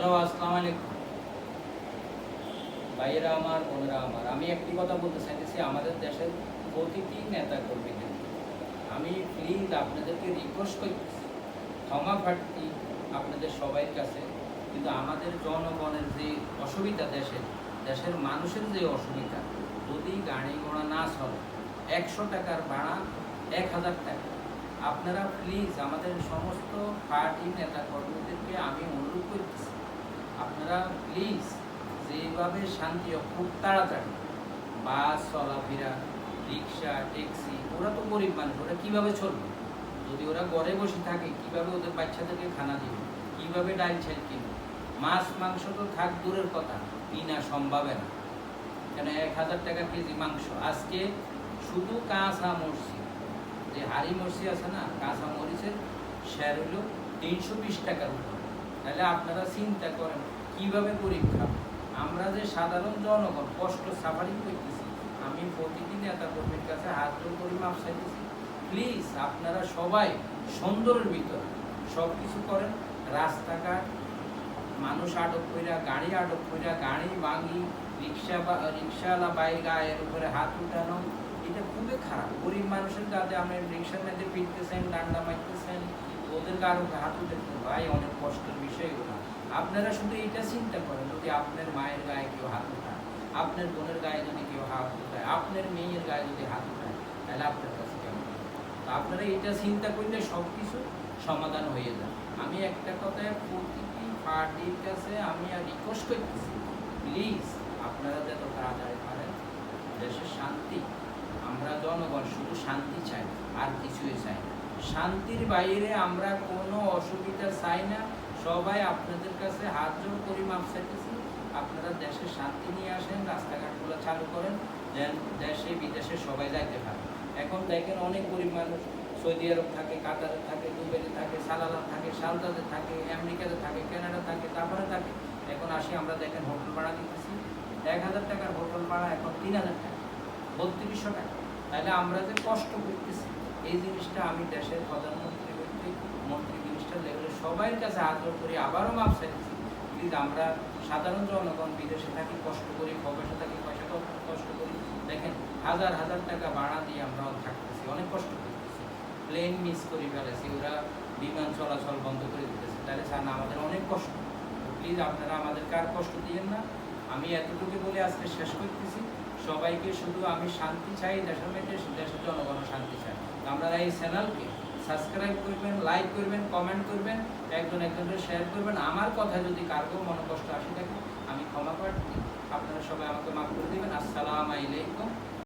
Hello, আসসালামু আলাইকুম ভাইয়েরা আমার, বোনেরা আমার। আমি একটি কথা বলতে চাইতেছি আমাদের দেশের প্রতিটি নেতা কর্মীদের। আমি প্লিজ আপনাদেরকে রিকোয়েস্ট করতেছি, ক্ষমা প্রার্থী আপনাদের সবাই কাছে, কিন্তু আমাদের জনগণের যে অসুবিধা, দেশের মানুষের যে অসুবিধা, যদি গাড়ি ঘোড়া না চলে 100 টাকার ভাড়া 1000 টাকা। আপনারা প্লিজ আমাদের সমস্ত পার্টি নেতা কর্মীদেরকে আমি অনুরোধ করতেছি, আপনারা প্লিজ যেভাবে শান্তি খুব তাড়াতাড়ি বাস চলাফেরা, রিক্সা, ট্যাক্সি, ওরা তো গরিব মানুষ, ওরা কীভাবে চলবে? যদি ওরা ঘরে বসে থাকে কীভাবে ওদের বাচ্চাদেরকে খানা দিবে, কীভাবে ডাল ছাল কিনবে? মাছ মাংস তো থাক দূরের কথা, কিনা সম্ভব না। কেন 1000 টাকা কেজি মাংস আজকে শুধু কাঁচা মরচি, যে হাড়ি মরচি আছে না, কাঁচা মরিচের শেয়ার হলো 320 টাকার উপর। তাহলে আপনারা চিন্তা করেন কীভাবে গরিব খাবে। আমরা যে সাধারণ জনগণ কষ্ট সাফারিং করতেছি, আমি প্রতিদিন নেতা কর্মীর কাছে হাত জোর করে মাপ চাইতেছি, প্লিজ আপনারা সবাই সুন্দরের ভিতরে সব কিছু করেন। রাস্তাঘাট মানুষ আটক কইরা, গাড়ি আটক কইরা, গাড়ি ভাঙি, রিক্সাওয়ালা বাইক গায়ের উপরে হাত উঠানো, এটা খুবই খারাপ। গরিব মানুষের কাছে আপনি রিক্সার মধ্যে পিটতেছেন, ডান্ডা মারতেছেন, ওদের কারো হাত উঠেছেন, ভাই অনেক কষ্টের বিষয় এগুলো। আপনারা শুধু এটা চিন্তা করেন, যদি আপনার মায়ের গায়ে কেউ হাত উঠায়, আপনার বোনের গায়ে যদি কেউ হাত উঠায়, আপনার মেয়ের গায়ে যদি হাত উঠায়, তাহলে আপনার কাছে কেমন? আপনারা এটা চিন্তা করলে সব কিছু সমাধান হয়ে যায়। আমি একটা কথায় প্রতিটি পার্টির কাছে আমি রিকোয়েস্ট করতেছি, প্লিজ আপনারা যত তাড়াতাড়ি পারেন দেশের শান্তি, আমরা জনগণ শুধু শান্তি চাই, আর কিছুই চাই না। শান্তির বাইরে আমরা কোনো অসুবিধা চাই না। সবাই আপনাদের কাছে হাত জোর করে মাপ চাইতেছি, আপনারা দেশে শান্তি নিয়ে আসেন, রাস্তাঘাটগুলো চালু করেন, যেন দেশে বিদেশে সবাই যাইতে পারে। এখন দেখেন অনেক গরিব মানুষ সৌদি আরব থাকে, কাতারে থাকে, দুবাইতে থাকে, সালালা থাকে, সালদাতে থাকে, আমেরিকাতে থাকে, কানাডা থাকে, তারপরে থাকে। এখন আসি আমরা দেখেন হোটেল ভাড়া দিতেছি, 1000 টাকার হোটেল ভাড়া এখন 3000 টাকা, 3200 টাকা। তাহলে আমরা যে কষ্ট করতেছি, এই জিনিসটা আমি দেশের প্রধানমন্ত্রী মন্ত্রী মিনিস্টার লেভেলে সবাই কাছে আদর করি, আবারও মাপ চাইছি, প্লিজ আমরা সাধারণ জনগণ বিদেশে থাকি, কষ্ট করি, প্রবাসে থাকি, পয়সা কষ্ট করি, দেখেন হাজার হাজার টাকা ভাড়া দিয়ে আমরা থাকতেছি, অনেক কষ্ট করতেছি, প্লেন মিস করি ফেলেছি, ওরা বিমান চলাচল বন্ধ করে দিতেছে, তাহলে স্যার আমাদের অনেক কষ্ট। প্লিজ আপনারা আমাদেরকে আর কষ্ট দিয়েন না। আমি এতটুকু বলে আজকে শেষ করতেছি। সবাইকে শুধু আমি শান্তি চাই, দেশের মধ্যে দেশের জনগণ শান্তি চাই। আপনারা এই চ্যানেলকে সাবস্ক্রাইব করবেন, লাইক করবেন, কমেন্ট করবেন, একজনকে শেয়ার করবেন। আমার কথা যদি কারো মনে কষ্ট আসে থাকে আমি ক্ষমা প্রার্থী, আপনারা সবাই আমাকে মাফ করে দেবেন। আসসালামু আলাইকুম।